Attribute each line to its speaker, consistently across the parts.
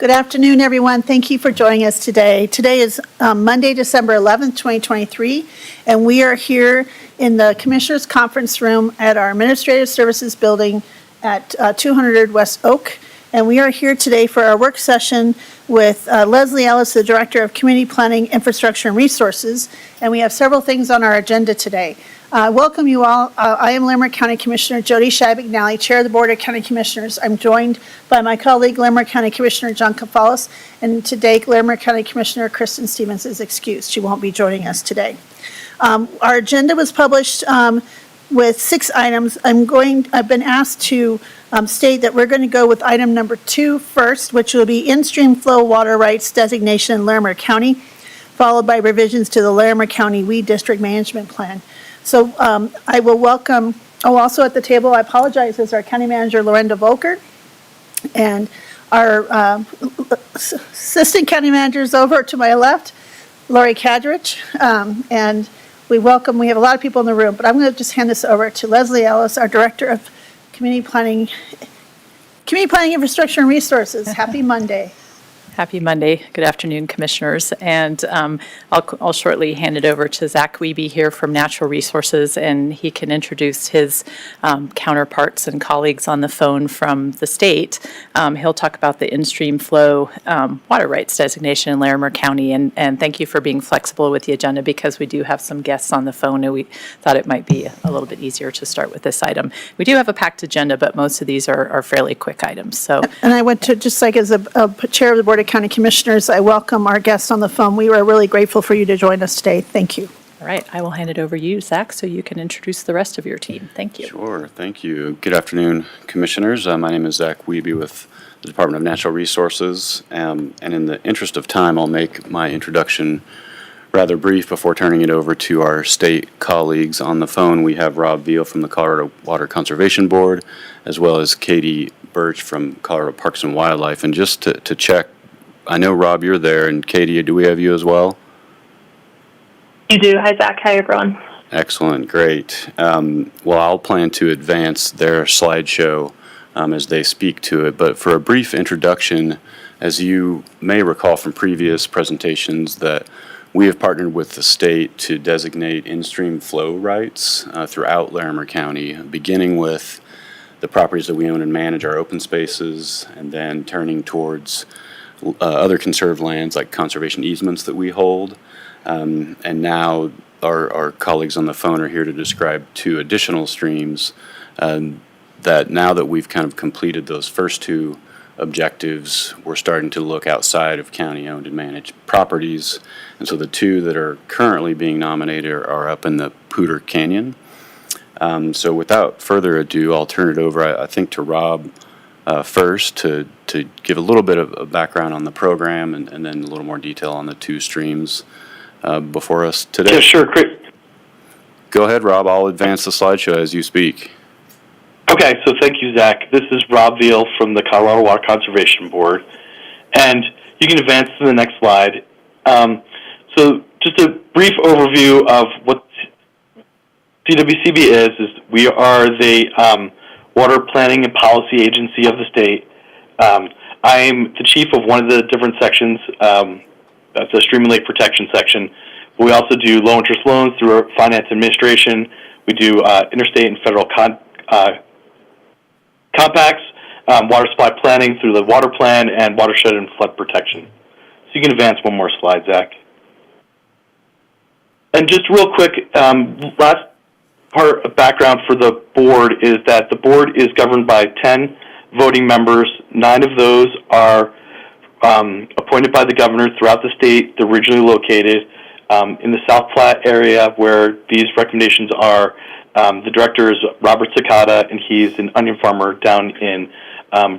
Speaker 1: Good afternoon, everyone. Thank you for joining us today. Today is Monday, December 11th, 2023, and we are here in the Commissioners' Conference Room at our Administrative Services Building at 200 West Oak. And we are here today for our work session with Leslie Ellis, the Director of Community Planning, Infrastructure, and Resources. And we have several things on our agenda today. Welcome you all. I am Limerick County Commissioner Jody Shai-McNally, Chair of the Board of County Commissioners. I'm joined by my colleague, Limerick County Commissioner John Kafalis, and today Limerick County Commissioner Kristen Stevens is excused. She won't be joining us today. Our agenda was published with 6 items. I've been asked to state that we're going to go with item number 2 first, which will be in-stream flow water rights designation in Larimer County, followed by revisions to the Larimer County Weed District Management Plan. So I will welcome, also at the table, I apologize, is our County Manager, Lorenda Volker, and our Assistant County Managers over to my left, Lori Kadrich, and we have a lot of people in the room, but I'm going to just hand this over to Leslie Ellis, our Director of Community Planning, Infrastructure, and Resources. Happy Monday.
Speaker 2: Happy Monday. Good afternoon, Commissioners. And I'll shortly hand it over to Zach Wiebe here from Natural Resources, and he can introduce his counterparts and colleagues on the phone from the state. He'll talk about the in-stream flow water rights designation in Larimer County. And thank you for being flexible with the agenda, because we do have some guests on the phone, and we thought it might be a little bit easier to start with this item. We do have a packed agenda, but most of these are fairly quick items. So,
Speaker 1: and I want to, just like as a Chair of the Board of County Commissioners, I welcome our guests on the phone. We were really grateful for you to join us today. Thank you.
Speaker 2: All right, I will hand it over to you, Zach, so you can introduce the rest of your team. Thank you.
Speaker 3: Sure, thank you. Good afternoon, Commissioners. My name is Zach Wiebe with the Department of Natural Resources, and in the interest of time, I'll make my introduction rather brief before turning it over to our state colleagues. On the phone, we have Rob Veal from the Colorado Water Conservation Board, as well as Katie Birch from Colorado Parks and Wildlife. And just to check, I know, Rob, you're there, and Katie, do we have you as well?
Speaker 4: You do. Hi, Zach. Hi, everyone.
Speaker 3: Excellent. Great. Well, I'll plan to advance their slideshow as they speak to it. But for a brief introduction, as you may recall from previous presentations, that we have partnered with the state to designate in-stream flow rights throughout Larimer County, beginning with the properties that we own and manage, our open spaces, and then turning towards other conserved lands like conservation easements that we hold. And now our colleagues on the phone are here to describe 2 additional streams that now that we've kind of completed those first 2 objectives, we're starting to look outside of county-owned and managed properties. And so the 2 that are currently being nominated are up in the Pooter Canyon. So without further ado, I'll turn it over, I think, to Rob first to give a little bit of a background on the program and then a little more detail on the 2 streams before us today.
Speaker 5: Yeah, sure, Chris.
Speaker 3: Go ahead, Rob. I'll advance the slideshow as you speak.
Speaker 5: Okay, so thank you, Zach. This is Rob Veal from the Colorado Water Conservation Board, and you can advance to the next slide. So just a brief overview of what CWCB is we are the Water Planning and Policy Agency of the state. I'm the chief of one of the different sections. That's the Stream and Lake Protection section. But we also do low-interest loans through our finance administration. We do interstate and federal compacts, water supply planning through the water plan, and watershed and flood protection. So you can advance one more slide, Zach. And just real quick, last part of background for the board is that the board is governed by 10 voting members. 9 of those are appointed by the governor throughout the state. They're originally located in the South Platte area, where these recommendations are. The director is Robert Cicada, and he's an onion farmer down in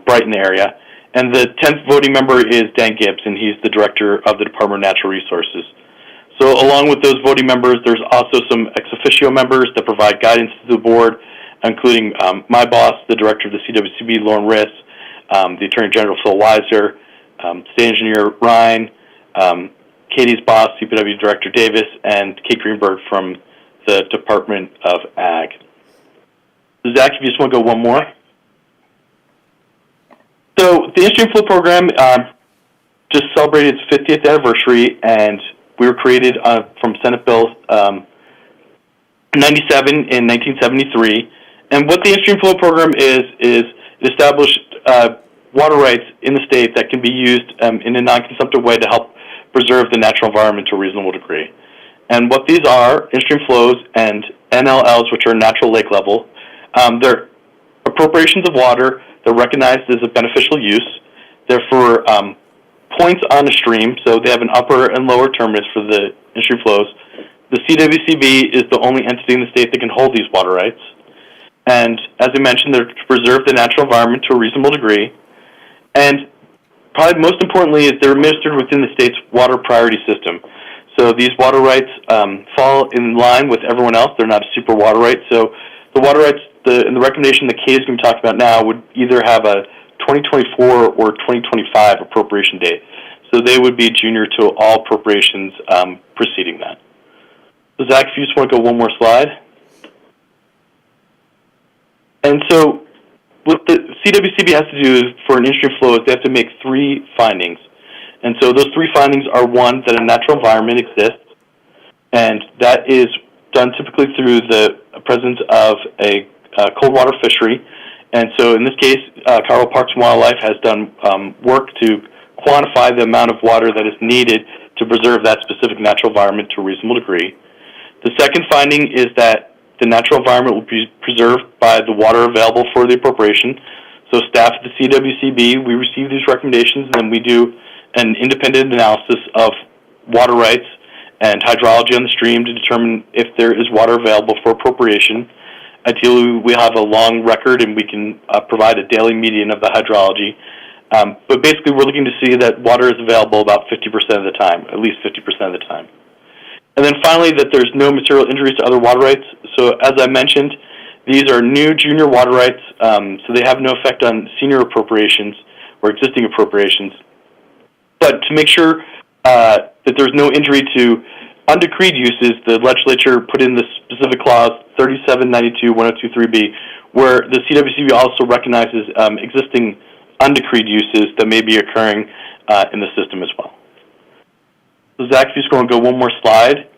Speaker 5: Brighton area. And the 10th voting member is Dan Gibbs, and he's the director of the Department of Natural Resources. So along with those voting members, there's also some ex officio members that provide guidance to the board, including my boss, the director of the CWCB, Lauren Riss, the Attorney General, Phil Weiser, State Engineer Ryan, Katie's boss, CPW Director Davis, and Kate Greenberg from the Department of Ag. Zach, if you just want to go one more. So the in-stream flow program just celebrated its 50th anniversary, and we were created from Senate Bill 97 in 1973. And what the in-stream flow program is it established water rights in the state that can be used in a non-consumptive way to help preserve the natural environment to a reasonable degree. And what these are, in-stream flows and NLLs, which are natural lake level, they're appropriations of water. They're recognized as a beneficial use. They're for points on a stream, so they have an upper and lower terminus for the in-stream flows. The CWCB is the only entity in the state that can hold these water rights. And as I mentioned, they're to preserve the natural environment to a reasonable degree. And probably most importantly is they're administered within the state's water priority system. So these water rights fall in line with everyone else. They're not a super water right. So the water rights, and the recommendation that Kate is going to talk about now would either have a 2024 or 2025 appropriation date. So they would be junior to all appropriations preceding that. So Zach, if you just want to go one more slide. And so what the CWCB has to do is, for an in-stream flow, is they have to make 3 findings. And so those 3 findings are, 1, that a natural environment exists, and that is done typically through the presence of a cold water fishery. And so in this case, Colorado Parks and Wildlife has done work to quantify the amount of water that is needed to preserve that specific natural environment to a reasonable degree. The second finding is that the natural environment will be preserved by the water available for the appropriation. So staff at the CWCB, we receive these recommendations, and then we do an independent analysis of water rights and hydrology on the stream to determine if there is water available for appropriation. Ideally, we have a long record, and we can provide a daily median of the hydrology. But basically, we're looking to see that water is available about 50% of the time, at least 50% of the time. And then finally, that there's no material injuries to other water rights. So as I mentioned, these are new junior water rights, so they have no effect on senior appropriations or existing appropriations. But to make sure that there's no injury to undecreed uses, the legislature put in the specific clause 3792-1023B, where the CWCB also recognizes existing undecreed uses that may be occurring in the system as well. So Zach, if you just going to go one more slide.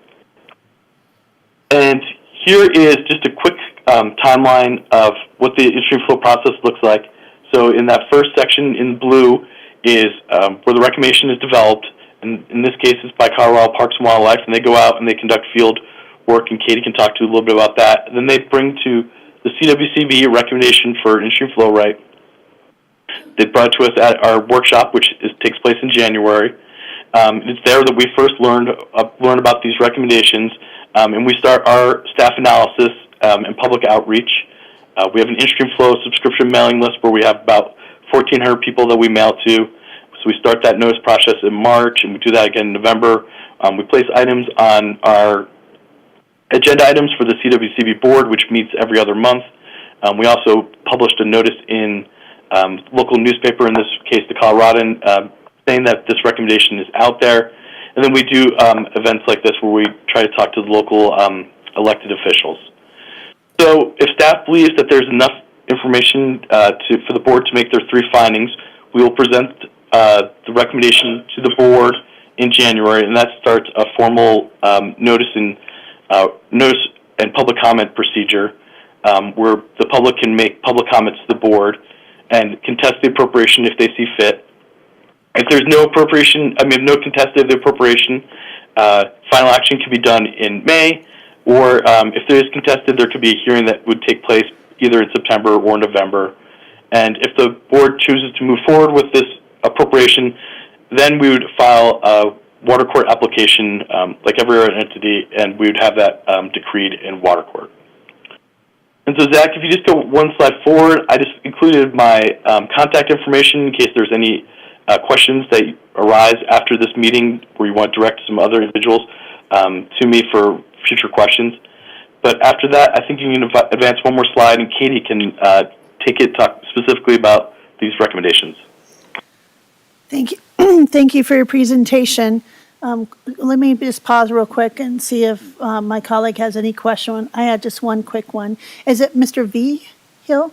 Speaker 5: And here is just a quick timeline of what the in-stream flow process looks like. So in that first section in blue is where the recommendation is developed. And in this case, it's by Colorado Parks and Wildlife, and they go out and they conduct field work, and Katie can talk to you a little bit about that. And then they bring to the CWCB a recommendation for an in-stream flow right. They brought it to us at our workshop, which takes place in January. It's there that we first learn about these recommendations, and we start our staff analysis and public outreach. We have an in-stream flow subscription mailing list where we have about 1,400 people that we mail to. So we start that notice process in March, and we do that again in November. We place items on our agenda items for the CWCB board, which meets every other month. We also published a notice in local newspaper, in this case the Coloradan, saying that this recommendation is out there. And then we do events like this where we try to talk to the local elected officials. So if staff believes that there's enough information for the board to make their 3 findings, we will present the recommendation to the board in January, and that starts a formal notice and public comment procedure where the public can make public comments to the board and contest the appropriation if they see fit. If there's no contested of the appropriation, final action can be done in May, or if there is contested, there could be a hearing that would take place either in September or November. And if the board chooses to move forward with this appropriation, then we would file a water court application like every other entity, and we would have that decreed in water court. And so, Zach, if you just go one slide forward, I just included my contact information in case there's any questions that arise after this meeting where you want to direct some other individuals to me for future questions. But after that, I think you can advance one more slide, and Katie can talk specifically about these recommendations.
Speaker 1: Thank you. Thank you for your presentation. Let me just pause real quick and see if my colleague has any question. I had just one quick one. Is it Mr. V. Hill?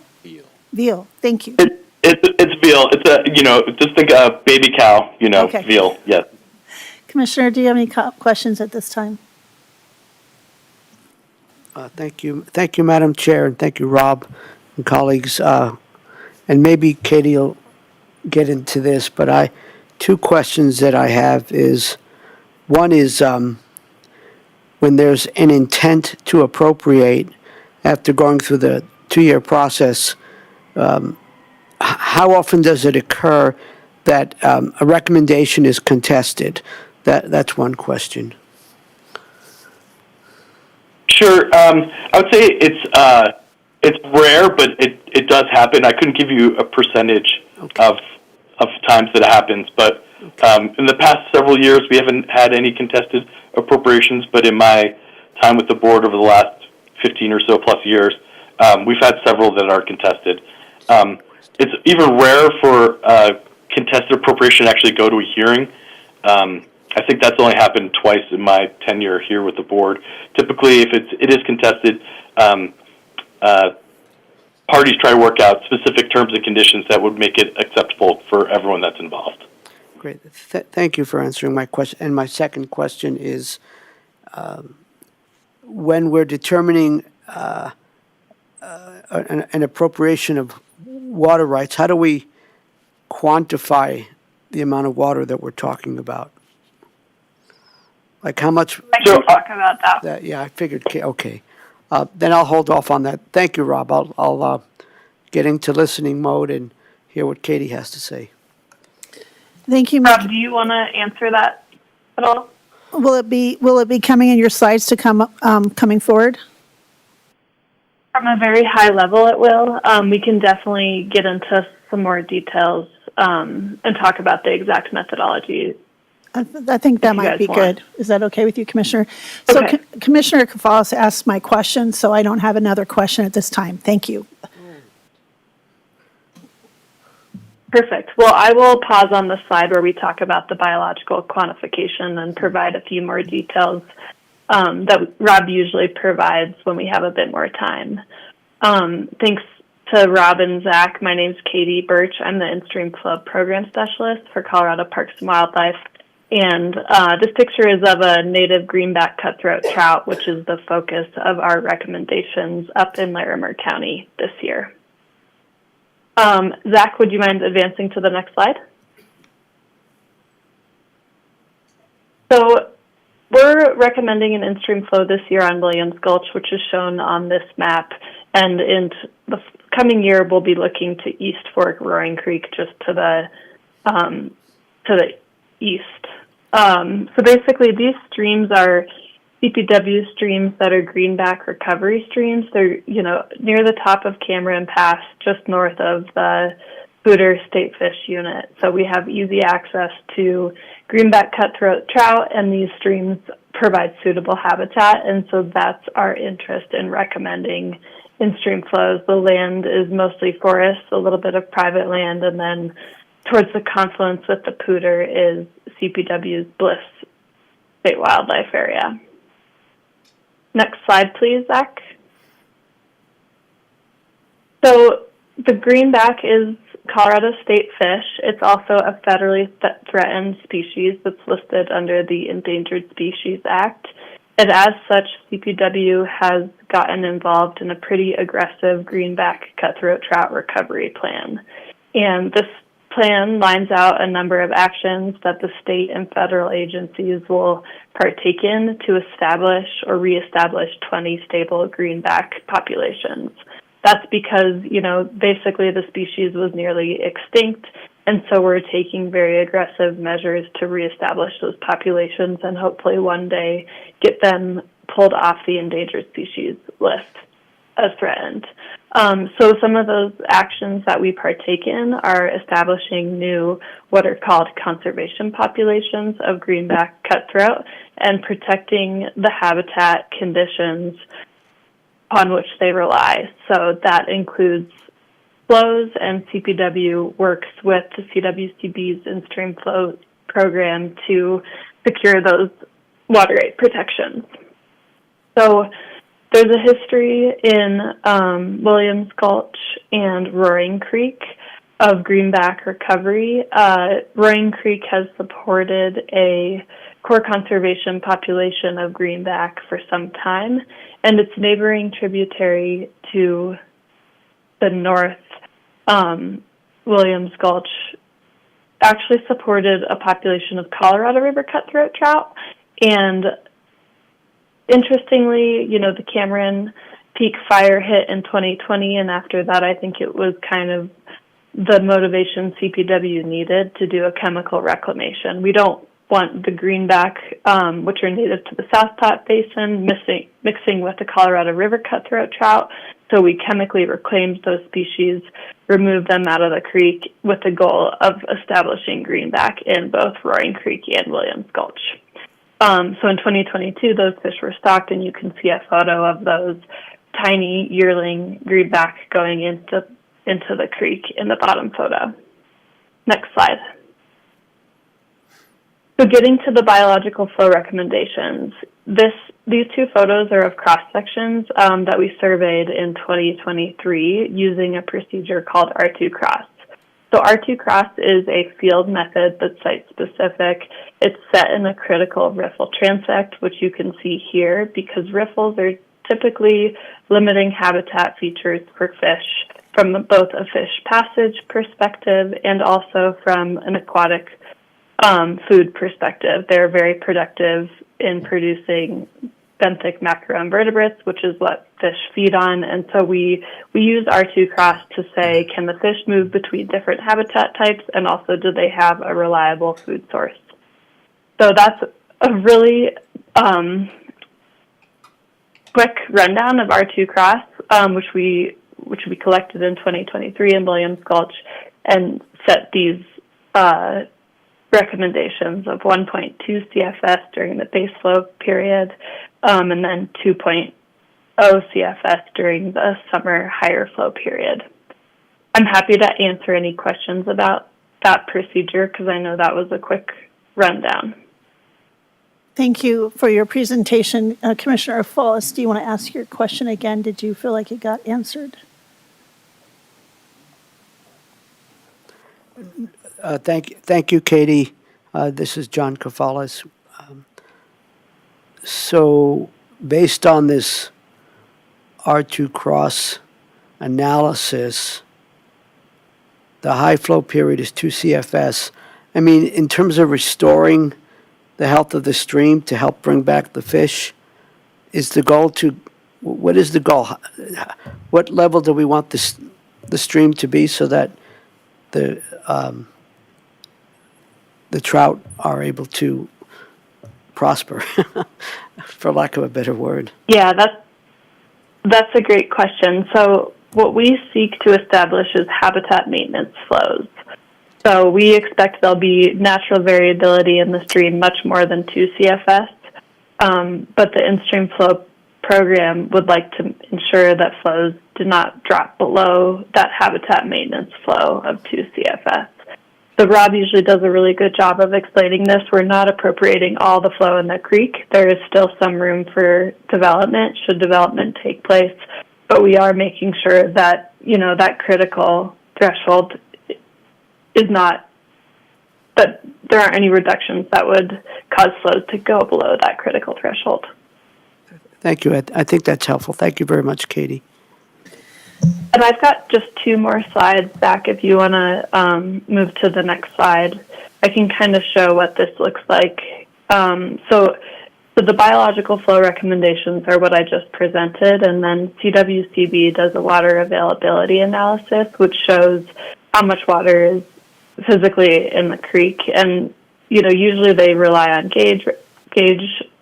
Speaker 1: Veal. Thank you.
Speaker 5: It's veal. It's just think a baby cow,
Speaker 1: Okay.
Speaker 5: veal. Yes.
Speaker 1: Commissioner, do you have any questions at this time?
Speaker 6: Thank you. Thank you, Madam Chair, and thank you, Rob and colleagues. And maybe Katie will get into this, but two questions that I have is, one is when there's an intent to appropriate after going through the 2-year process, how often does it occur that a recommendation is contested? That's one question.
Speaker 5: Sure. I would say it's rare, but it does happen. I couldn't give you a percentage of times that it happens, but in the past several years, we haven't had any contested appropriations. But in my time with the board over the last 15 or so plus years, we've had several that are contested. It's even rare for contested appropriation to actually go to a hearing. I think that's only happened twice in my tenure here with the board. Typically, if it is contested, parties try to work out specific terms and conditions that would make it acceptable for everyone that's involved.
Speaker 6: Great. Thank you for answering my question. And my second question is, when we're determining an appropriation of water rights, how do we quantify the amount of water that we're talking about? Like how much?
Speaker 4: I can talk about that.
Speaker 6: Yeah, I figured. Okay. Then I'll hold off on that. Thank you, Rob. I'll get into listening mode and hear what Katie has to say.
Speaker 1: Thank you.
Speaker 4: Rob, do you want to answer that at all?
Speaker 1: Will it be coming in your slides to coming forward?
Speaker 4: From a very high level, it will. We can definitely get into some more details and talk about the exact methodology.
Speaker 1: I think that might be good. Is that okay with you, Commissioner? So
Speaker 4: Okay.
Speaker 1: Commissioner Kafalis asked my question, so I don't have another question at this time. Thank you.
Speaker 4: Perfect. Well, I will pause on the slide where we talk about the biological quantification and provide a few more details that Rob usually provides when we have a bit more time. Thanks to Rob and Zach. My name's Katie Birch. I'm the In-Stream Flow Program Specialist for Colorado Parks and Wildlife. And this picture is of a native greenback cutthroat trout, which is the focus of our recommendations up in Larimer County this year. Zach, would you mind advancing to the next slide? So we're recommending an in-stream flow this year on Williams Gulch, which is shown on this map. And in the coming year, we'll be looking to East Fork Roaring Creek, just to the east. So basically, these streams are CPW streams that are greenback recovery streams. They're, near the top of Cameron Pass, just north of the Booter State Fish Unit. So we have easy access to greenback cutthroat trout, and these streams provide suitable habitat. And so that's our interest in recommending in-stream flows. The land is mostly forest, a little bit of private land, and then towards the confluence with the Pooter is CPW's Bliss State Wildlife Area. Next slide, please, Zach. So the greenback is Colorado state fish. It's also a federally threatened species that's listed under the Endangered Species Act. And as such, CPW has gotten involved in a pretty aggressive greenback cutthroat trout recovery plan. And this plan lines out a number of actions that the state and federal agencies will partake in to establish or reestablish 20 stable greenback populations. That's because, basically the species was nearly extinct, and so we're taking very aggressive measures to reestablish those populations and hopefully one day get them pulled off the endangered species list as threatened. So some of those actions that we partake in are establishing new, what are called conservation populations of greenback cutthroat and protecting the habitat conditions on which they rely. So that includes flows, and CPW works with the CWCB's in-stream flow program to secure those water right protections. So there's a history in Williams Gulch and Roaring Creek of greenback recovery, Roaring Creek has supported a core conservation population of greenback for some time, and its neighboring tributary to the north, Williams Gulch, actually supported a population of Colorado River cutthroat trout. And interestingly, the Cameron Peak fire hit in 2020, and after that, I think it was kind of the motivation CPW needed to do a chemical reclamation. We don't want the greenback, which are native to the South Platte Basin, mixing with the Colorado River cutthroat trout. So we chemically reclaimed those species, removed them out of the creek with the goal of establishing greenback in both Roaring Creek and Williams Gulch. So in 2022, those fish were stocked, and you can see a photo of those tiny yearling greenback going into the creek in the bottom photo. Next slide. So getting to the biological flow recommendations, these two photos are of cross-sections that we surveyed in 2023 using a procedure called R2-cross. So R2-cross is a field method that's site-specific. It's set in a critical riffle transect, which you can see here, because riffles are typically limiting habitat features for fish from both a fish passage perspective and also from an aquatic food perspective. They're very productive in producing benthic macroinvertebrates, which is what fish feed on. And so we use R2-cross to say, can the fish move between different habitat types, and also do they have a reliable food source? So that's a really quick rundown of R2-cross, which we collected in 2023 in Williams Gulch, and set these recommendations of 1.2 CFS during the base flow period, and then 2.0 CFS during the summer higher flow period. I'm happy to answer any questions about that procedure, because I know that was a quick rundown.
Speaker 1: Thank you for your presentation. Commissioner Follis, do you want to ask your question again? Did you feel like it got answered?
Speaker 6: Thank you, Katie. This is John Kafalas. So based on this R2-cross analysis, the high flow period is 2 CFS. I mean, in terms of restoring the health of the stream to help bring back the fish, is the goal to, what is the goal? What level do we want the stream to be so that the trout are able to prosper, for lack of a better word?
Speaker 4: Yeah, that's a great question. So what we seek to establish is habitat maintenance flows. So we expect there'll be natural variability in the stream much more than 2 CFS, but the in-stream flow program would like to ensure that flows do not drop below that habitat maintenance flow of 2 CFS. So Rob usually does a really good job of explaining this. We're not appropriating all the flow in the creek. There is still some room for development, should development take place, but we are making sure that, that critical threshold is not, that there aren't any reductions that would cause flows to go below that critical threshold.
Speaker 6: Thank you. I think that's helpful. Thank you very much, Katie.
Speaker 4: And I've got just 2 more slides back if you want to move to the next slide. I can kind of show what this looks like. So the biological flow recommendations are what I just presented, and then CWCB does a water availability analysis, which shows how much water is physically in the creek. And, usually they rely on gauge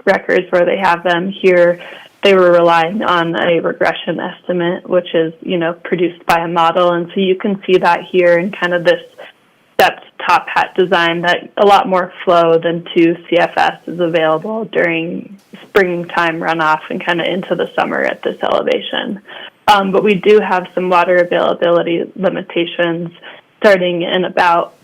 Speaker 4: records where they have them. Here, they were relying on a regression estimate, which is, produced by a model. And so you can see that here in kind of this stepped top hat design, that a lot more flow than 2 CFS is available during springtime runoff and kind of into the summer at this elevation. But we do have some water availability limitations starting in about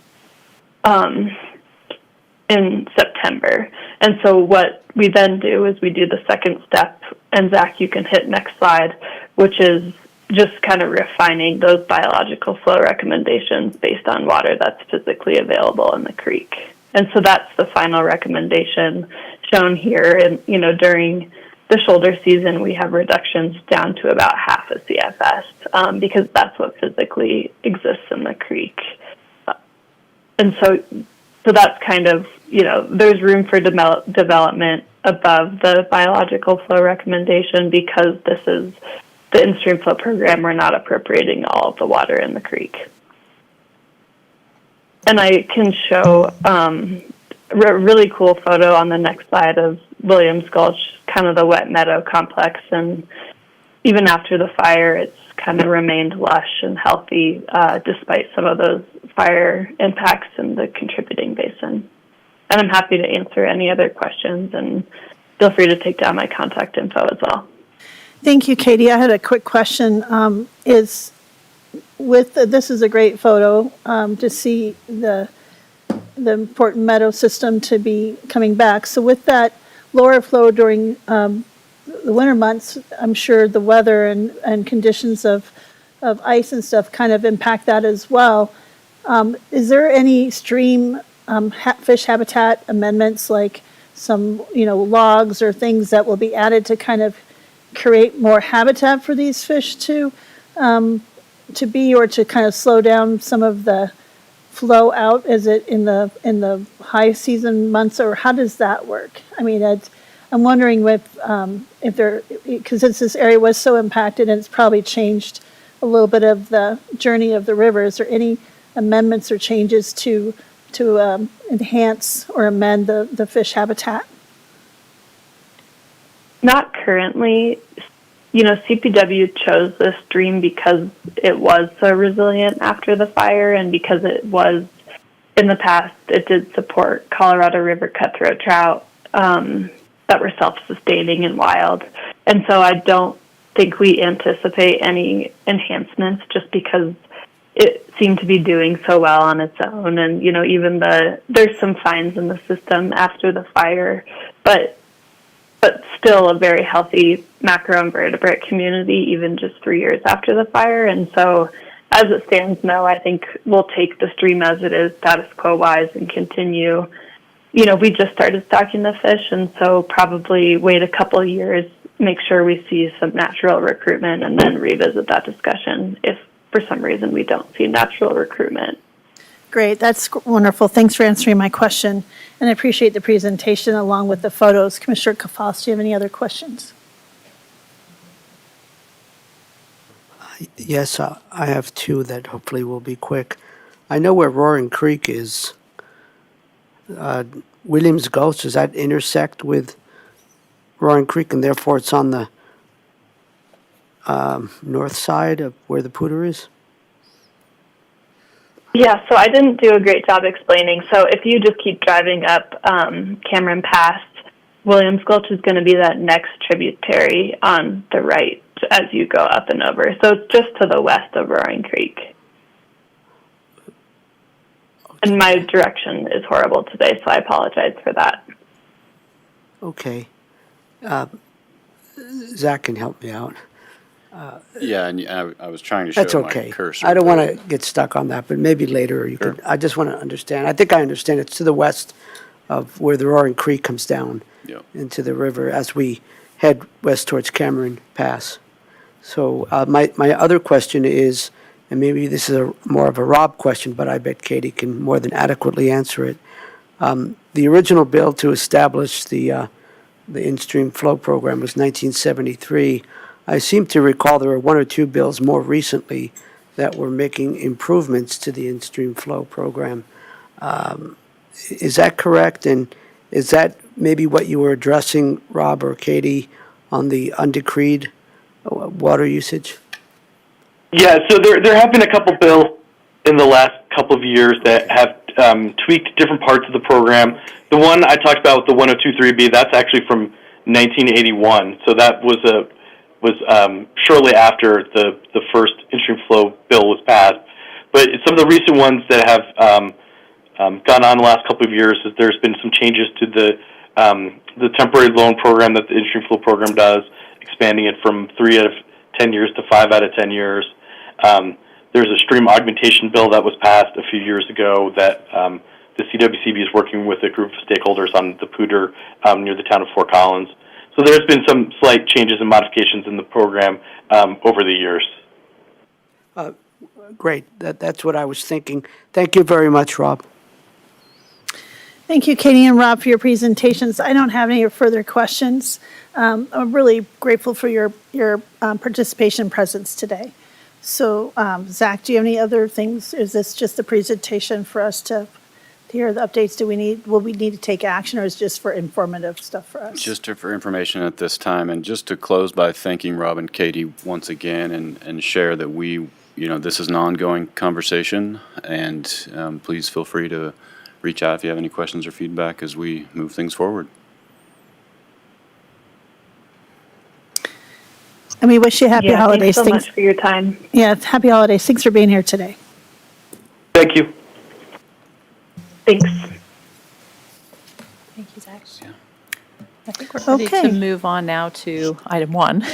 Speaker 4: in September. And so what we then do is we do the second step, and Zach, you can hit next slide, which is just kind of refining those biological flow recommendations based on water that's physically available in the creek. And so that's the final recommendation shown here. And, during the shoulder season, we have reductions down to about half a CFS because that's what physically exists in the creek. And so that's kind of, there's room for development above the biological flow recommendation because this is the in-stream flow program. We're not appropriating all of the water in the creek. And I can show a really cool photo on the next slide of Williams Gulch, kind of the wet meadow complex. And even after the fire, it's kind of remained lush and healthy despite some of those fire impacts in the contributing basin. And I'm happy to answer any other questions, and feel free to take down my contact info as well.
Speaker 1: Thank you, Katie. I had a quick question. This is a great photo to see the important meadow system to be coming back. So with that lower flow during the winter months, I'm sure the weather and conditions of ice and stuff kind of impact that as well. Is there any stream fish habitat amendments, like some logs or things that will be added to kind of create more habitat for these fish to be, or to kind of slow down some of the flow out? Is it in the high season months, or how does that work? I mean, I'm wondering if there, because this area was so impacted and it's probably changed a little bit of the journey of the river. Is there any amendments or changes to enhance or amend the fish habitat? Not currently. CPW chose this stream because it was so resilient after the fire, and because it was, in the past, it did support Colorado River cutthroat trout that were self-sustaining and wild. And so I don't think we anticipate any enhancements just because it seemed to be doing so well on its own. And, even there's some fines in the system after the fire, but still a very healthy macroinvertebrate community, even just 3 years after the fire. And so as it stands now, I think we'll take the stream as it is, status quo wise, and continue. We just started stocking the fish, and so probably wait a couple of years, make sure we see some natural recruitment, and then revisit that discussion if for some reason we don't see natural recruitment. Great, that's wonderful. Thanks for answering my question, and I appreciate the presentation along with the photos. Commissioner Kafas, do you have any other questions?
Speaker 6: Yes, I have two that hopefully will be quick. I know where Roaring Creek is. Williams Gulch, does that intersect with Roaring Creek, and therefore it's on the north side of where the Poudre is?
Speaker 4: Yeah, so I didn't do a great job explaining. So if you just keep driving up Cameron Pass, Williams Gulch is going to be that next tributary on the right as you go up and over. So it's just to the west of Roaring Creek. Okay. And my direction is horrible today, so I apologize for that.
Speaker 6: Okay. Zach can help me out.
Speaker 3: Yeah, and I was trying to show
Speaker 6: That's
Speaker 3: my
Speaker 6: okay.
Speaker 3: cursor.
Speaker 6: I don't want to get stuck on that, but maybe later you could. I just want to understand. I think I understand. It's to the west of where the Roaring Creek comes down into the river as we head west towards Cameron Pass. So my other question is, and maybe this is more of a Rob question, but I bet Katie can more than adequately answer it. The original bill to establish the in-stream flow program was 1973. I seem to recall there were one or two bills more recently that were making improvements to the in-stream flow program. Is that correct? And is that maybe what you were addressing, Rob or Katie, on the undecreed water usage?
Speaker 5: Yeah, so there have been a couple bills in the last couple of years that have tweaked different parts of the program. The one I talked about with the 1023B, that's actually from 1981. So that was shortly after the first in-stream flow bill was passed. But some of the recent ones that have gone on the last couple of years is there's been some changes to the temporary loan program that the in-stream flow program does, expanding it from 3 out of 10 years to 5 out of 10 years. There's a stream augmentation bill that was passed a few years ago that the CWCB is working with a group of stakeholders on the Pooter near the town of Fort Collins. So there's been some slight changes and modifications in the program over the years.
Speaker 6: Great. That's what I was thinking. Thank you very much, Rob.
Speaker 1: Thank you, Katie and Rob, for your presentations. I don't have any further questions. I'm really grateful for your participation and presence today. So, Zach, do you have any other things? Is this just a presentation for us to hear the updates? Will we need to take action, or is it just for informative stuff for us?
Speaker 3: Just for information at this time, and just to close by thanking Rob and Katie once again, and share that this is an ongoing conversation, and please feel free to reach out if you have any questions or feedback as we move things forward.
Speaker 1: And we wish you happy holidays.
Speaker 4: Thanks so much for your time.
Speaker 1: Yeah, happy holidays. Thanks for being here today.
Speaker 5: Thank you.
Speaker 4: Thanks.
Speaker 2: Thank you, Zach. I think we're ready
Speaker 1: Okay.
Speaker 2: to move on now to item 1,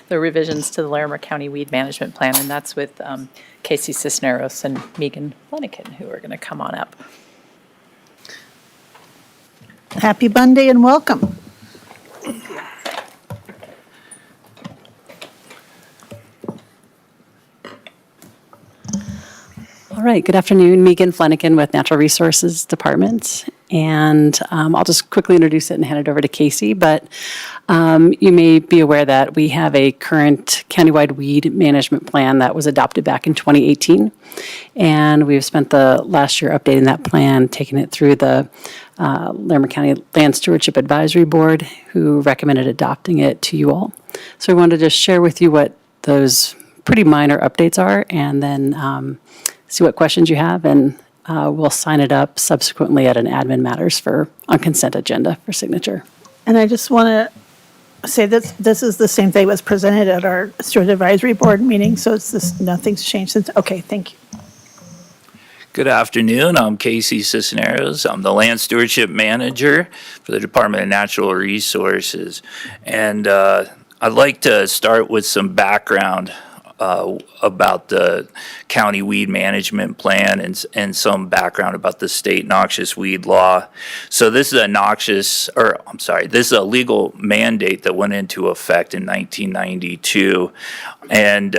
Speaker 2: the revisions to the Larimer County Weed Management Plan, and that's with Casey Cisneros and Megan Flanagan, who are going to come on up.
Speaker 1: Happy Monday and welcome.
Speaker 7: All right, good afternoon. Megan Flanagan with Natural Resources Department. And I'll just quickly introduce it and hand it over to Casey. But you may be aware that we have a current countywide weed management plan that was adopted back in 2018. And we've spent the last year updating that plan, taking it through the Larimer County Land Stewardship Advisory Board, who recommended adopting it to you all. So we wanted to just share with you what those pretty minor updates are, and then see what questions you have, and we'll sign it up subsequently at an admin matters on consent agenda for signature.
Speaker 1: And I just want to say that this is the same thing was presented at our Steward Advisory Board meeting, so nothing's changed since. Okay, thank you.
Speaker 8: Good afternoon. I'm Casey Cisneros. I'm the Land Stewardship Manager for the Department of Natural Resources. And I'd like to start with some background about the county weed management plan and some background about the state noxious weed law. So this is this is a legal mandate that went into effect in 1992, and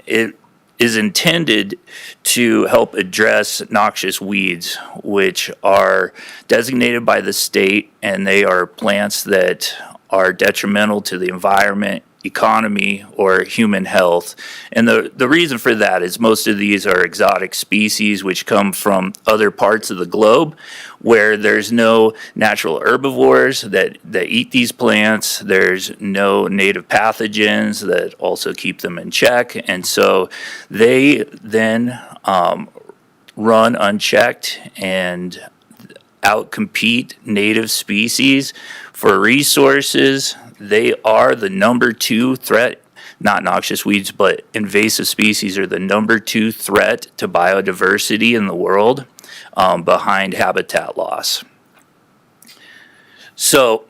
Speaker 8: it is intended to help address noxious weeds, which are designated by the state, and they are plants that are detrimental to the environment, economy, or human health. And the reason for that is most of these are exotic species which come from other parts of the globe where there's no natural herbivores that eat these plants. There's no native pathogens that also keep them in check. And so they then run unchecked and outcompete native species for resources. They are the number 2 threat, not noxious weeds, but invasive species are the number 2 threat to biodiversity in the world, behind habitat loss. So,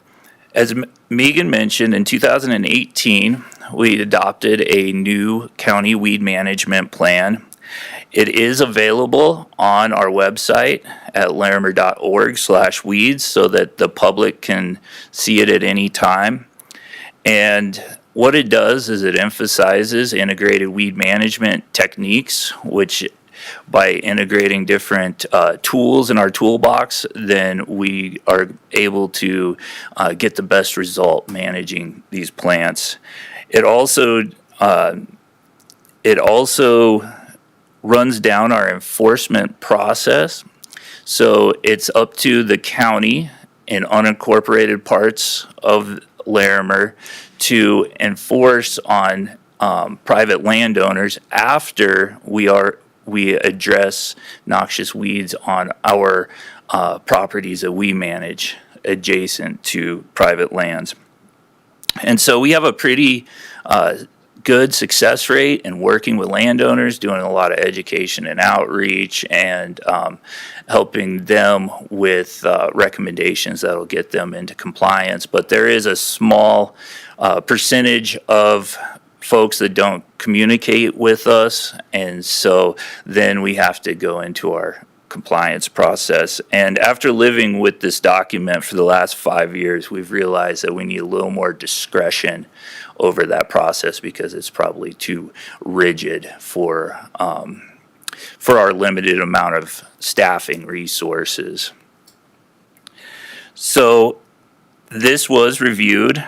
Speaker 8: as Megan mentioned, in 2018, we adopted a new county weed management plan. It is available on our website at larimer.org/weeds so that the public can see it at any time. And what it does is it emphasizes integrated weed management techniques, which by integrating different tools in our toolbox, then we are able to get the best result managing these plants. It also runs down our enforcement process. So it's up to the county in unincorporated parts of Larimer to enforce on private landowners after we address noxious weeds on our properties that we manage adjacent to private lands. And so we have a pretty good success rate in working with landowners, doing a lot of education and outreach, and helping them with recommendations that'll get them into compliance. But there is a small percentage of folks that don't communicate with us, and so then we have to go into our compliance process. And after living with this document for the last 5 years, we've realized that we need a little more discretion over that process because it's probably too rigid for our limited amount of staffing resources. So this was reviewed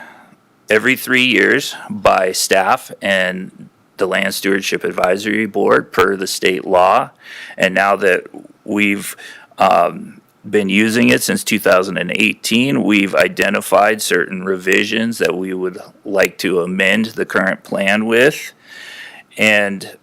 Speaker 8: every 3 years by staff and the Land Stewardship Advisory Board per the state law. And now that we've been using it since 2018, we've identified certain revisions that we would like to amend the current plan with. And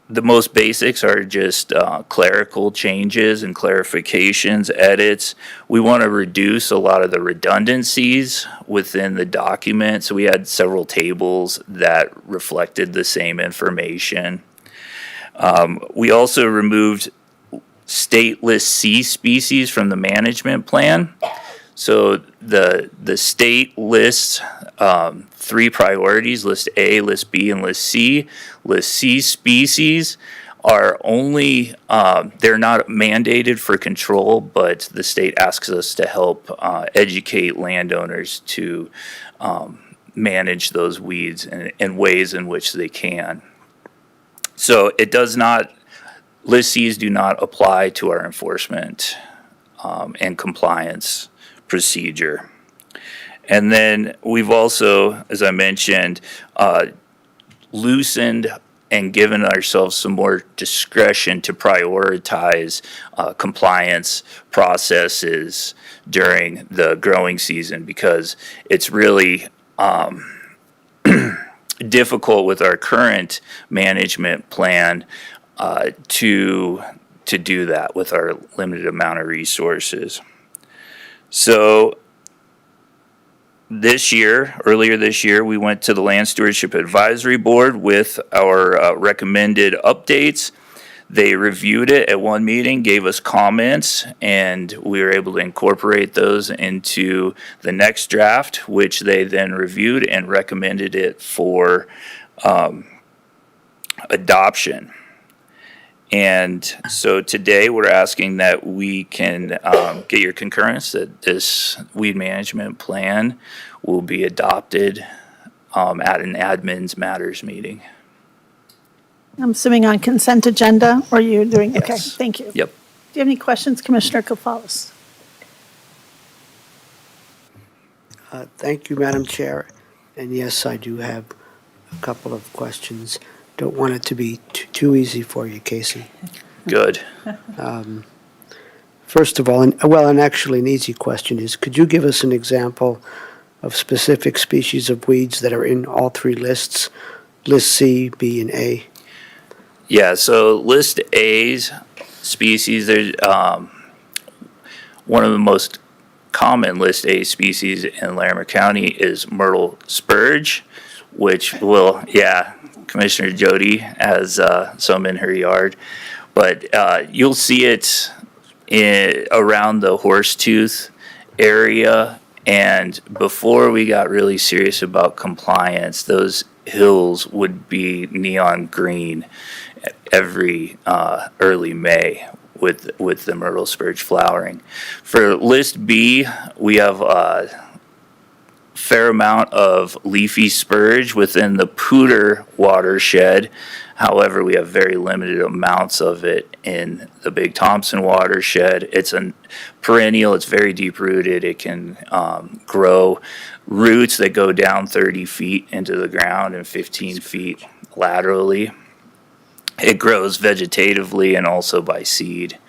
Speaker 8: the most basics are just clerical changes and clarifications, edits. We want to reduce a lot of the redundancies within the document. So we had several tables that reflected the same information. We also removed state list C species from the management plan. So the state lists 3 priorities, list A, list B, and list C. List C species are only, they're not mandated for control, but the state asks us to help educate landowners to manage those weeds in ways in which they can. So it does not, list Cs do not apply to our enforcement and compliance procedure. And then we've also, as I mentioned, loosened and given ourselves some more discretion to prioritize compliance processes during the growing season, because it's really difficult with our current management plan to do that with our limited amount of resources. So earlier this year, we went to the Land Stewardship Advisory Board with our recommended updates. They reviewed it at one meeting, gave us comments, and we were able to incorporate those into the next draft, which they then reviewed and recommended it for adoption. And so today we're asking that we can get your concurrence that this weed management plan will be adopted at an admin's matters meeting.
Speaker 1: I'm assuming on consent agenda, or you're doing, okay,
Speaker 8: Yes.
Speaker 1: thank you.
Speaker 8: Yep.
Speaker 1: Do you have any questions, Commissioner Kofalos?
Speaker 6: Thank you, Madam Chair. And yes, I do have a couple of questions. Don't want it to be too easy for you, Casey.
Speaker 8: Good.
Speaker 6: First of all, and actually an easy question is, could you give us an example of specific species of weeds that are in all 3 lists, list C, B, and A?
Speaker 8: Yeah, so list A's species, there's one of the most common list A species in Larimer County is myrtle spurge, which will, Commissioner Jody has some in her yard, but you'll see it around the Horsetooth area. And before we got really serious about compliance, those hills would be neon green every early May with the myrtle spurge flowering. For list B, we have fair amount of leafy spurge within the Poudre watershed. However, we have very limited amounts of it in the Big Thompson watershed. It's a perennial, it's very deep rooted. It can grow roots that go down 30 feet into the ground and 15 feet laterally. It grows vegetatively and also by seed.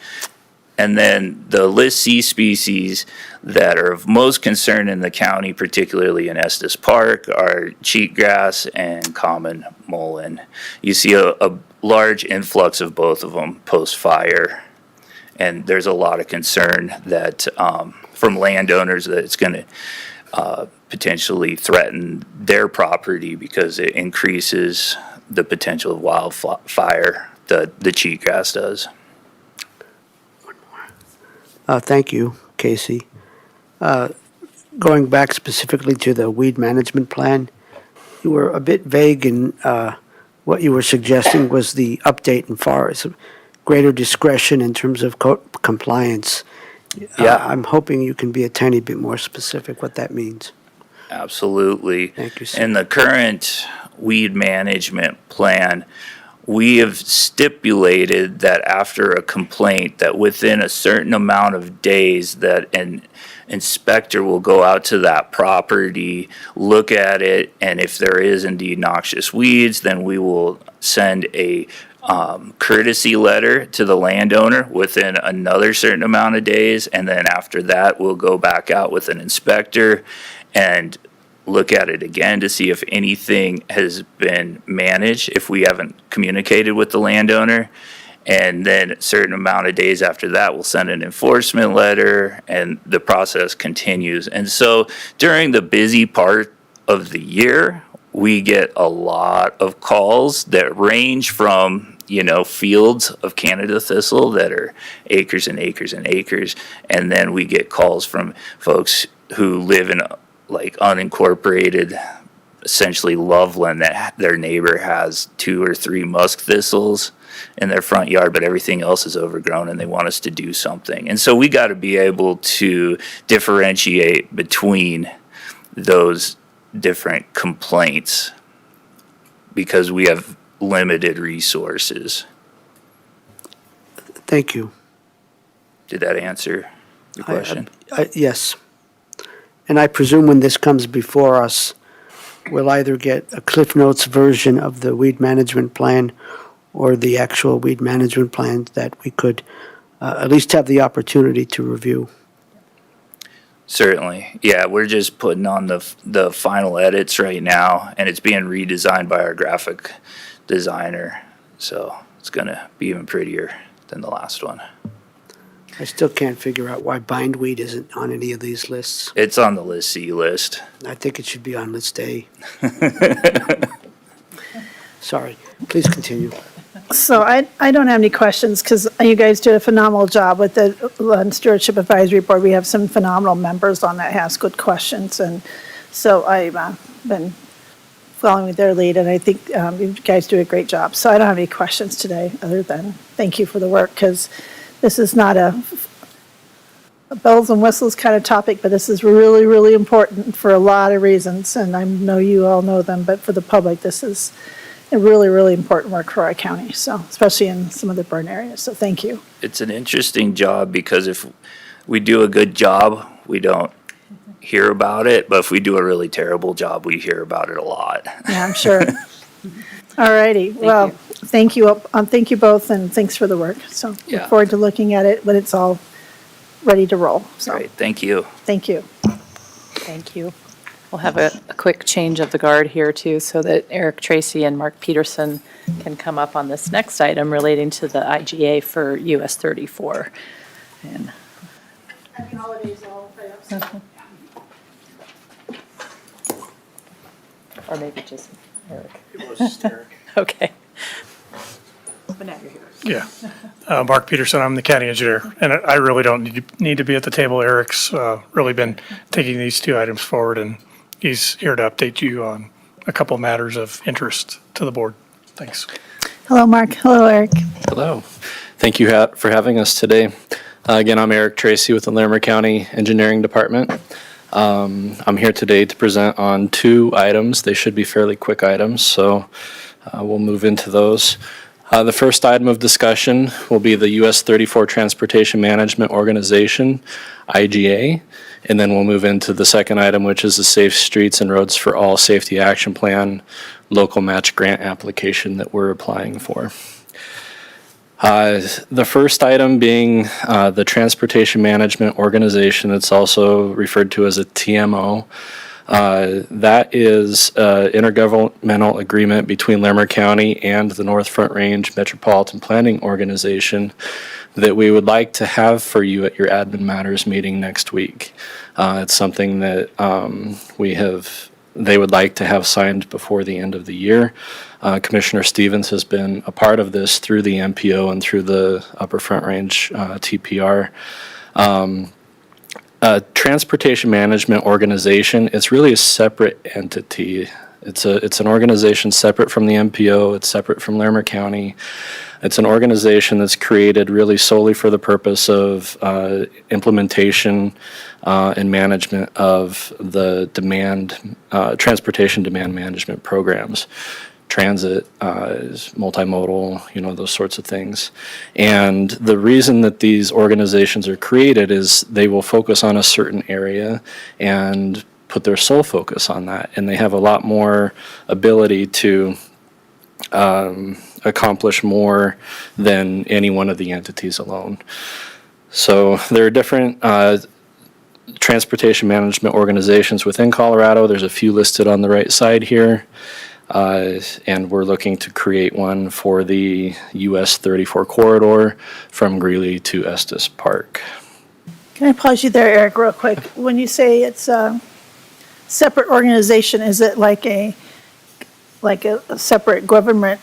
Speaker 8: And then the list C species that are of most concern in the county, particularly in Estes Park, are cheatgrass and common mullein. You see a large influx of both of them post-fire. And there's a lot of concern that from landowners that it's going to potentially threaten their property because it increases the potential of wildfire. The cheatgrass does.
Speaker 6: Thank you, Casey. Going back specifically to the weed management plan, you were a bit vague in what you were suggesting was the update and far as greater discretion in terms of compliance.
Speaker 8: Yeah.
Speaker 6: I'm hoping you can be a tiny bit more specific what that means.
Speaker 8: Absolutely.
Speaker 6: Thank you, sir.
Speaker 8: In the current weed management plan, we have stipulated that after a complaint, that within a certain amount of days, that an inspector will go out to that property, look at it, and if there is indeed noxious weeds, then we will send a courtesy letter to the landowner within another certain amount of days, and then after that, we'll go back out with an inspector and look at it again to see if anything has been managed, if we haven't communicated with the landowner. And then a certain amount of days after that, we'll send an enforcement letter, and the process continues. And so during the busy part of the year, we get a lot of calls that range from, fields of Canada thistle that are acres and acres and acres. And then we get calls from folks who live in unincorporated, essentially Loveland, that their neighbor has 2 or 3 musk thistles in their front yard, but everything else is overgrown and they want us to do something. And so we got to be able to differentiate between those different complaints because we have limited resources.
Speaker 6: Thank you.
Speaker 8: Did that answer the question?
Speaker 6: Yes. And I presume when this comes before us, we'll either get a Cliff Notes version of the weed management plan or the actual weed management plan that we could at least have the opportunity to review.
Speaker 8: Certainly. Yeah, we're just putting on the final edits right now, and it's being redesigned by our graphic designer. So it's going to be even prettier than the last one.
Speaker 6: I still can't figure out why bindweed isn't on any of these lists.
Speaker 8: It's on the List C list.
Speaker 6: I think it should be on list A. Sorry, please continue.
Speaker 1: So I don't have any questions because you guys did a phenomenal job with the Land Stewardship Advisory Board. We have some phenomenal members on that ask good questions. And so I've been following their lead, and I think you guys do a great job. So I don't have any questions today other than thank you for the work, because this is not a bells and whistles kind of topic, but this is really, really important for a lot of reasons. And I know you all know them, but for the public, this is a really, really important work for our county, so especially in some of the burn areas. So thank you.
Speaker 8: It's an interesting job because if we do a good job, we don't hear about it, but if we do a really terrible job, we hear about it a lot.
Speaker 1: Yeah, I'm sure. All righty. Well, thank you. Thank you both, and thanks for the work. So
Speaker 8: Yeah.
Speaker 1: look forward to looking at it when it's all ready to roll. So
Speaker 8: Great, thank you.
Speaker 1: thank you.
Speaker 2: Thank you. We'll have a quick change of the guard here, too, so that Eric Tracy and Mark Peterson can come up on this next item relating to the IGA for US 34. And
Speaker 1: Happy holidays all.
Speaker 2: or maybe just Eric.
Speaker 9: It was just Eric.
Speaker 2: Okay. But now you're here.
Speaker 9: Yeah. Mark Peterson, I'm the county engineer, and I really don't need to be at the table. Eric's really been taking these 2 items forward, and he's here to update you on a couple matters of interest to the board. Thanks.
Speaker 1: Hello, Mark. Hello, Eric.
Speaker 10: Hello. Thank you for having us today. Again, I'm Eric Tracy with the Larimer County Engineering Department. I'm here today to present on 2 items. They should be fairly quick items, so we'll move into those. The first item of discussion will be the US 34 Transportation Management Organization, IGA, and then we'll move into the second item, which is the Safe Streets and Roads for All Safety Action Plan local match grant application that we're applying for. The first item being the Transportation Management Organization. It's also referred to as a TMO. That is an intergovernmental agreement between Larimer County and the North Front Range Metropolitan Planning Organization that we would like to have for you at your Admin Matters meeting next week. It's something that they would like to have signed before the end of the year. Commissioner Stevens has been a part of this through the MPO and through the Upper Front Range TPR. Transportation Management Organization is really a separate entity It's an organization separate from the MPO. It's separate from Larimer County. It's an organization that's created really solely for the purpose of implementation and management of the transportation demand management programs. Transit, multimodal, those sorts of things. And the reason that these organizations are created is they will focus on a certain area and put their sole focus on that. And they have a lot more ability to accomplish more than any one of the entities alone. So there are different transportation management organizations within Colorado. There's a few listed on the right side here. And we're looking to create one for the US 34 corridor from Greeley to Estes Park.
Speaker 1: Can I pause you there, Eric, real quick? When you say it's a separate organization, is it like a separate government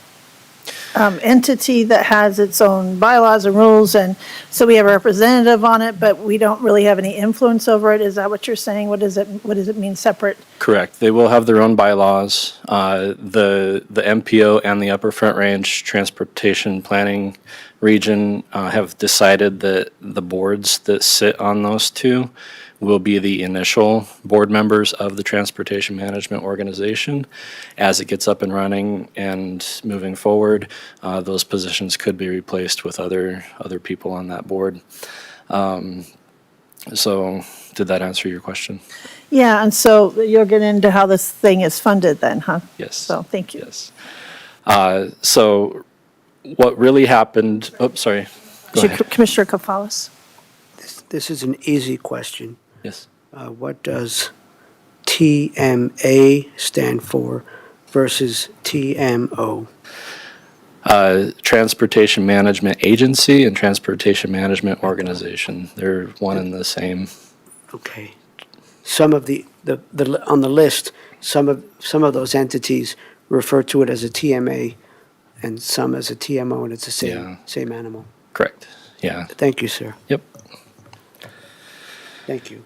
Speaker 1: entity that has its own bylaws and rules, and so we have a representative on it, but we don't really have any influence over it? Is that what you're saying? What does it mean, separate?
Speaker 10: Correct. They will have their own bylaws. The MPO and the Upper Front Range Transportation Planning Region have decided that the boards that sit on those two will be the initial board members of the Transportation Management Organization. As it gets up and running and moving forward, those positions could be replaced with other people on that board. So did that answer your question?
Speaker 1: Yeah, and so you'll get into how this thing is funded then, huh?
Speaker 10: Yes.
Speaker 1: So, thank you.
Speaker 10: Yes. So what really happened, sorry. Go ahead.
Speaker 1: Commissioner Kafalis?
Speaker 6: This is an easy question.
Speaker 10: Yes.
Speaker 6: What does TMA stand for versus TMO?
Speaker 10: Transportation Management Agency and Transportation Management Organization. They're one and the same.
Speaker 6: Okay. Some of the on the list, some of those entities refer to it as a TMA and some as a TMO, and it's the same animal.
Speaker 10: Correct. Yeah.
Speaker 6: Thank you, sir.
Speaker 10: Yep.
Speaker 6: Thank you.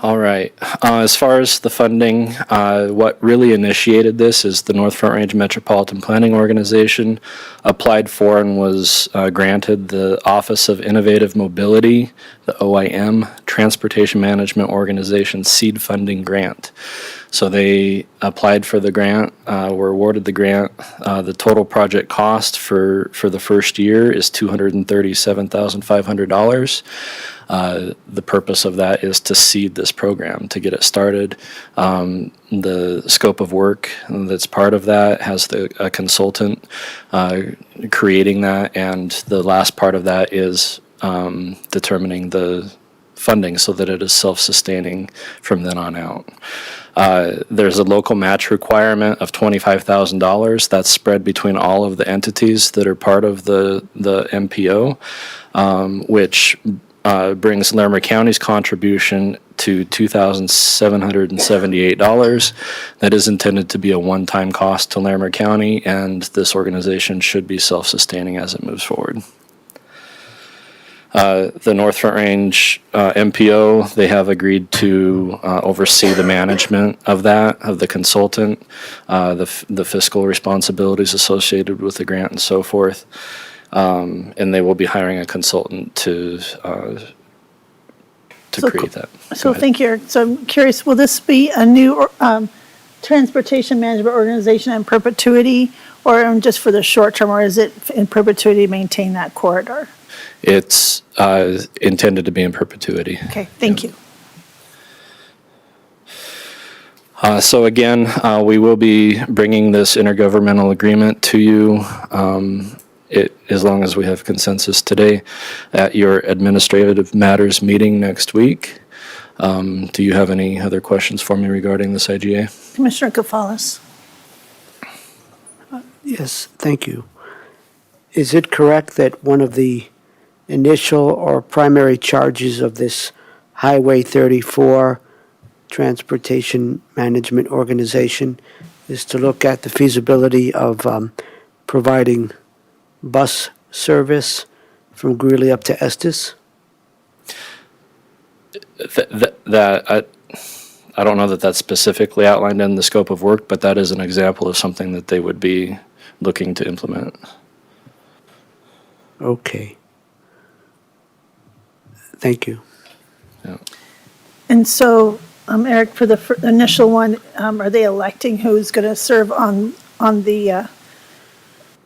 Speaker 10: All right. As far as the funding, what really initiated this is the North Front Range Metropolitan Planning Organization applied for and was granted the Office of Innovative Mobility, the OIM, Transportation Management Organization Seed Funding Grant. So they applied for the grant, were awarded the grant. The total project cost for the first year is $237,500. The purpose of that is to seed this program, to get it started. The scope of work that's part of that has a consultant creating that, and the last part of that is determining the funding so that it is self-sustaining from then on out. There's a local match requirement of $25,000. That's spread between all of the entities that are part of the MPO, which brings Larimer County's contribution to $2,778. That is intended to be a one-time cost to Larimer County, and this organization should be self-sustaining as it moves forward. The North Front Range MPO, they have agreed to oversee the management of the consultant, the fiscal responsibilities associated with the grant and so forth. And they will be hiring a consultant to create that.
Speaker 1: So thank you, Eric. So I'm curious, will this be a new transportation management organization in perpetuity, or just for the short term, or is it in perpetuity to maintain that corridor?
Speaker 10: It's intended to be in perpetuity.
Speaker 1: Okay, thank you.
Speaker 10: So again, we will be bringing this intergovernmental agreement to you, as long as we have consensus today, at your administrative matters meeting next week. Do you have any other questions for me regarding this IGA?
Speaker 1: Commissioner Kafalis?
Speaker 6: Yes, thank you. Is it correct that one of the initial or primary charges of this Highway 34 Transportation Management Organization is to look at the feasibility of providing bus service from Greeley up to Estes?
Speaker 10: I don't know that that's specifically outlined in the scope of work, but that is an example of something that they would be looking to implement.
Speaker 6: Okay. Thank you.
Speaker 1: And so, Eric, for the initial one, are they electing who's going to serve on the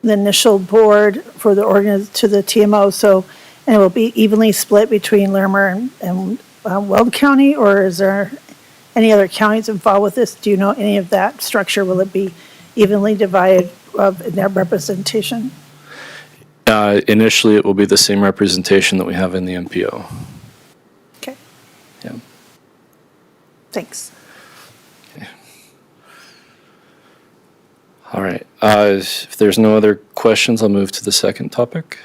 Speaker 1: initial board for the to the TMO? So, and it will be evenly split between Larimer and Weld County, or is there any other counties involved with this? Do you know any of that structure? Will it be evenly divided in their representation?
Speaker 10: Initially, it will be the same representation that we have in the MPO.
Speaker 1: Okay,
Speaker 10: Yeah.
Speaker 1: thanks.
Speaker 10: All right. If there's no other questions, I'll move to the second topic.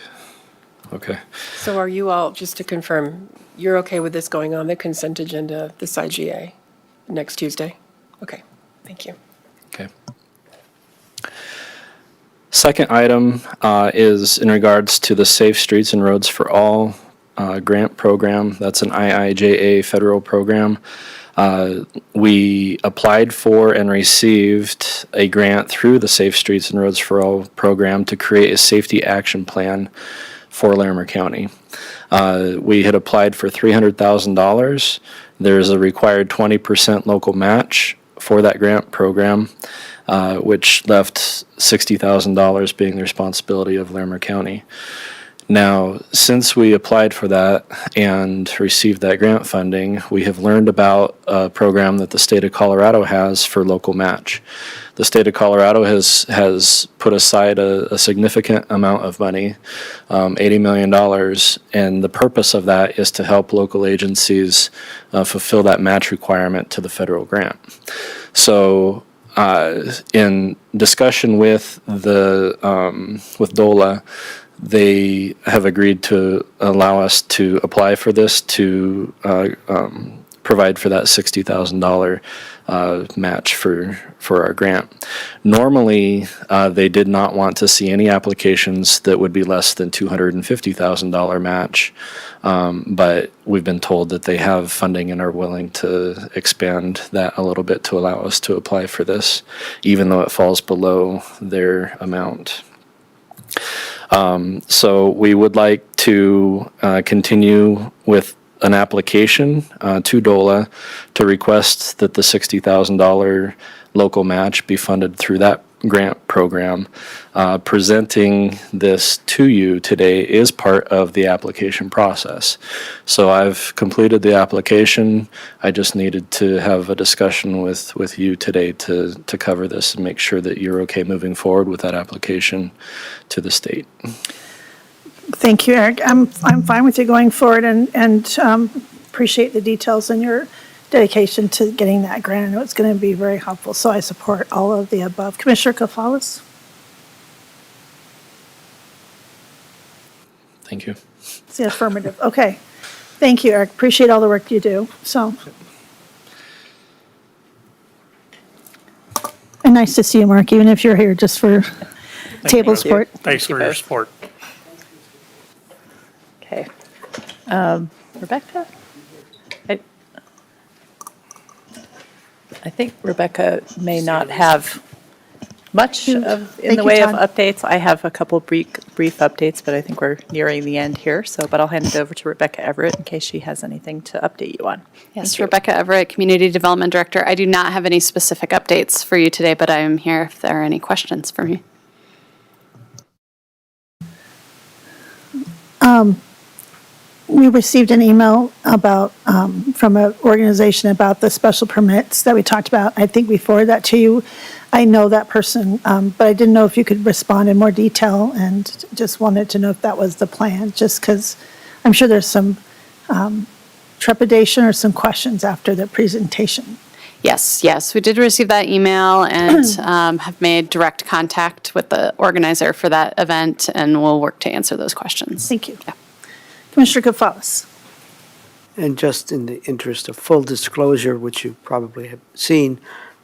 Speaker 10: Okay.
Speaker 11: So are you all, just to confirm, you're okay with this going on the consent agenda, this IGA, next Tuesday? Okay, thank you.
Speaker 10: Okay. Second item is in regards to the Safe Streets and Roads for All grant program. That's an IIJA federal program. We applied for and received a grant through the Safe Streets and Roads for All program to create a safety action plan for Larimer County. We had applied for $300,000. There's a required 20% local match for that grant program, which left $60,000 being the responsibility of Larimer County. Now, since we applied for that and received that grant funding, we have learned about a program that the state of Colorado has for local match. The state of Colorado has put aside a significant amount of money, $80 million, and the purpose of that is to help local agencies fulfill that match requirement to the federal grant. So, in discussion with with DOLA, they have agreed to allow us to apply for this to provide for that $60,000 match for our grant. Normally, they did not want to see any applications that would be less than $250,000 match, but we've been told that they have funding and are willing to expand that a little bit to allow us to apply for this, even though it falls below their amount. So we would like to continue with an application to DOLA to request that the $60,000 local match be funded through that grant program. Presenting this to you today is part of the application process. So I've completed the application. I just needed to have a discussion with you today to cover this and make sure that you're okay moving forward with that application to the state.
Speaker 1: Thank you, Eric. I'm fine with you going forward and appreciate the details and your dedication to getting that grant. I know it's going to be very helpful, so I support all of the above. Commissioner Kafalis?
Speaker 10: Thank you.
Speaker 1: It's the affirmative. Okay. Thank you, Eric. Appreciate all the work you do. So. And nice to see you, Mark, even if you're here just for table support.
Speaker 9: Thanks for your support.
Speaker 2: Okay. Rebecca? I think Rebecca may not have much in
Speaker 1: Thank
Speaker 2: the
Speaker 1: you,
Speaker 2: way of
Speaker 1: Todd.
Speaker 2: updates. I have a couple brief updates, but I think we're nearing the end here. But I'll hand it over to Rebecca Everett in case she has anything to update you on.
Speaker 12: Yes, Rebecca Everett, Community Development Director. I do not have any specific updates for you today, but I am here if there are any questions for me.
Speaker 1: We received an email about, from an organization about the special permits that we talked about. I think we forwarded that to you. I know that person, but I didn't know if you could respond in more detail and just wanted to know if that was the plan, just because I'm sure there's some trepidation or some questions after the presentation.
Speaker 12: Yes, we did receive that email and have made direct contact with the organizer for that event, and we'll work to answer those questions.
Speaker 1: Thank you. Yeah. Commissioner Kafalis.
Speaker 6: And just in the interest of full disclosure, which you probably have seen,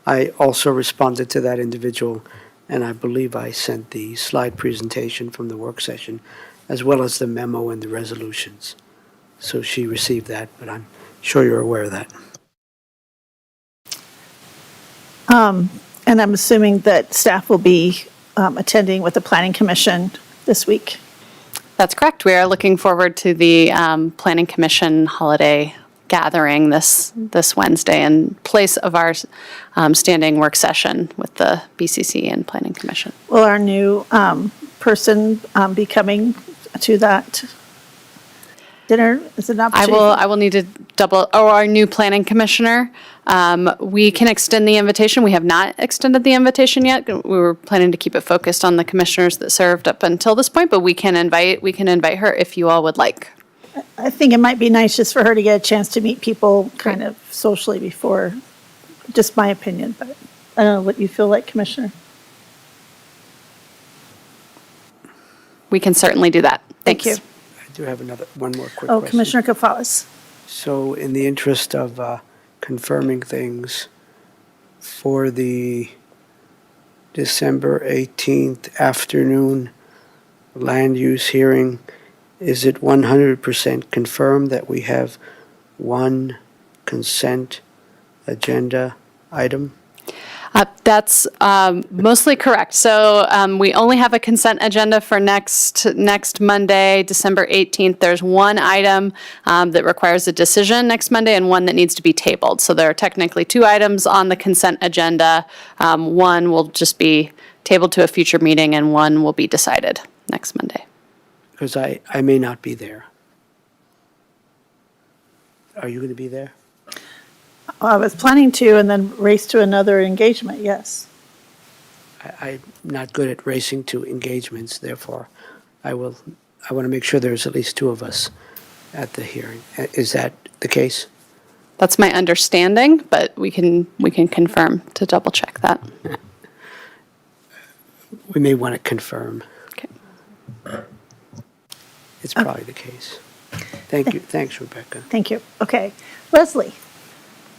Speaker 6: I also responded to that individual, and I believe I sent the slide presentation from the work session, as well as the memo and the resolutions. So she received that, but I'm sure you're aware of that.
Speaker 1: And I'm assuming that staff will be attending with the Planning Commission this week.
Speaker 12: That's correct. We are looking forward to the Planning Commission holiday gathering this Wednesday in place of our standing work session with the BCC and Planning Commission.
Speaker 1: Will our new person be coming to that dinner? Is it an opportunity?
Speaker 12: I will need to our new planning commissioner. We can extend the invitation. We have not extended the invitation yet. We were planning to keep it focused on the commissioners that served up until this point, but we can invite her if you all would like.
Speaker 1: I think it might be nice just for her to get a chance to meet people kind of socially before, just my opinion, but I don't know what you feel like, Commissioner.
Speaker 12: We can certainly do that.
Speaker 1: Thank you.
Speaker 6: I do have one more quick
Speaker 1: Oh,
Speaker 6: question.
Speaker 1: Commissioner Kafalis.
Speaker 6: So in the interest of confirming things for the December 18th afternoon land use hearing, is it 100% confirmed that we have one consent agenda item?
Speaker 12: That's mostly correct. So we only have a consent agenda for next Monday, December 18th. There's one item that requires a decision next Monday and one that needs to be tabled. So there are technically two items on the consent agenda. One will just be tabled to a future meeting and one will be decided next Monday.
Speaker 6: Because I may not be there. Are you going to be there?
Speaker 1: I was planning to and then race to another engagement, yes.
Speaker 6: I'm not good at racing to engagements, therefore I want to make sure there's at least two of us at the hearing. Is that the case?
Speaker 12: That's my understanding, but we can confirm to double check that.
Speaker 6: We may want to confirm.
Speaker 12: Okay.
Speaker 6: It's probably the case. Thank you. Thanks, Rebecca.
Speaker 1: Thank you. Okay. Leslie.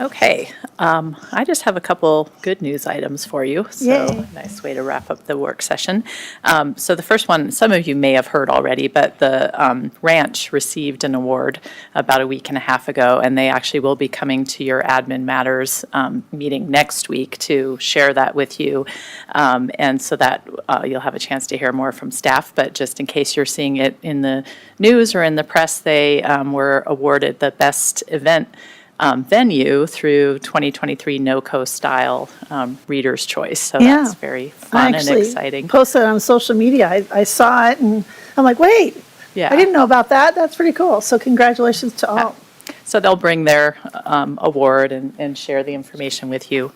Speaker 2: Okay, I just have a couple good news items for you. So
Speaker 1: Yay.
Speaker 2: nice way to wrap up the work session. So the first one, some of you may have heard already, but the ranch received an award about a week and a half ago, and they actually will be coming to your Admin Matters meeting next week to share that with you. And so that you'll have a chance to hear more from staff, but just in case you're seeing it in the news or in the press, they were awarded the best event venue through 2023 NOCO style Reader's Choice. So
Speaker 1: Yeah.
Speaker 2: that's very fun and exciting.
Speaker 1: Posted on social media. I saw it and I'm like, wait,
Speaker 2: Yeah.
Speaker 1: I didn't know about that. That's pretty cool. So congratulations to all.
Speaker 2: So they'll bring their award and share the information with you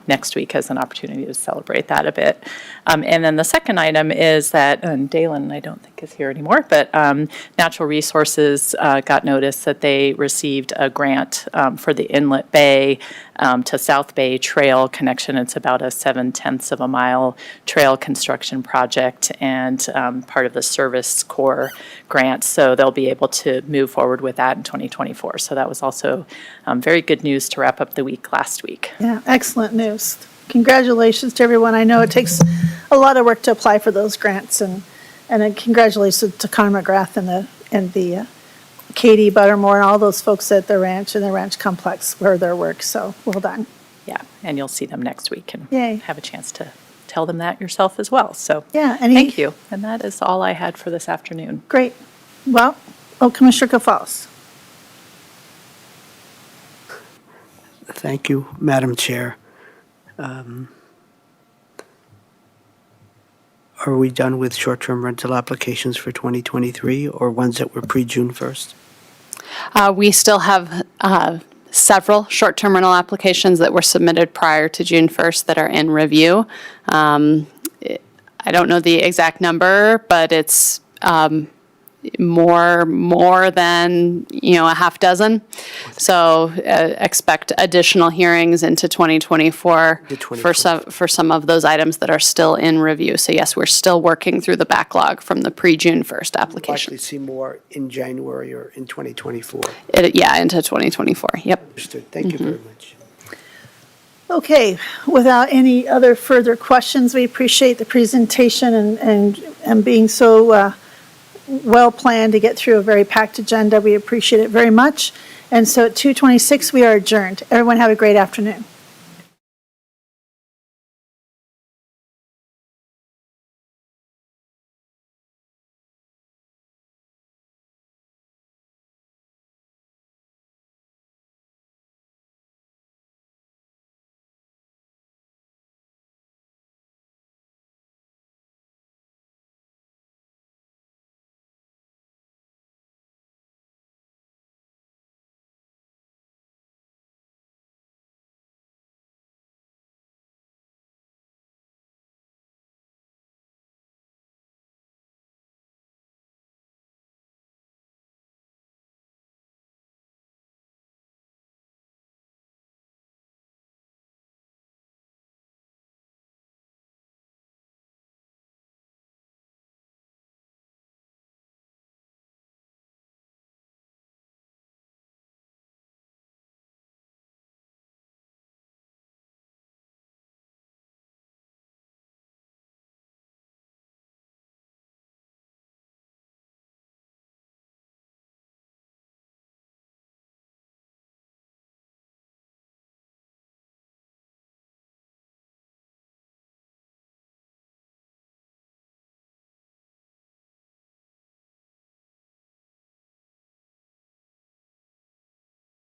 Speaker 2: next week as an opportunity to celebrate that a bit. And then the second item is that, and Dalen, I don't think is here anymore, but Natural Resources got notice that they received a grant for the Inlet Bay to South Bay Trail connection. It's about a 7/10 of a mile trail construction project and part of the Service Corps grant. So they'll be able to move forward with that in 2024. So that was also very good news to wrap up the week last week.
Speaker 1: Yeah, excellent news. Congratulations to everyone. I know it takes a lot of work to apply for those grants, and congratulations to Connor McGrath and the Katie Buttermore and all those folks at the ranch and the ranch complex for their work. So well done.
Speaker 2: Yeah, and you'll see them next week and
Speaker 1: Yay.
Speaker 2: have a chance to tell them that yourself as well. So
Speaker 1: Yeah,
Speaker 2: thank you. And that is all I had for this afternoon.
Speaker 1: Great. Well, Commissioner Kafalis.
Speaker 6: Thank you, Madam Chair. Are we done with short-term rental applications for 2023 or ones that were pre-June 1st?
Speaker 12: We still have several short-term rental applications that were submitted prior to June 1st that are in review. I don't know the exact number, but it's more than, a half dozen. So expect additional hearings into 2024 for some of those items that are still in review. So yes, we're still working through the backlog from the pre-June 1st application.
Speaker 6: Likely see more in January or in 2024.
Speaker 12: Into 2024. Yep.
Speaker 6: Understood. Thank you very much.
Speaker 1: Okay, without any other further questions, we appreciate the presentation and being so well planned to get through a very packed agenda. We appreciate it very much. And so at 2:26, we are adjourned. Everyone have a great afternoon.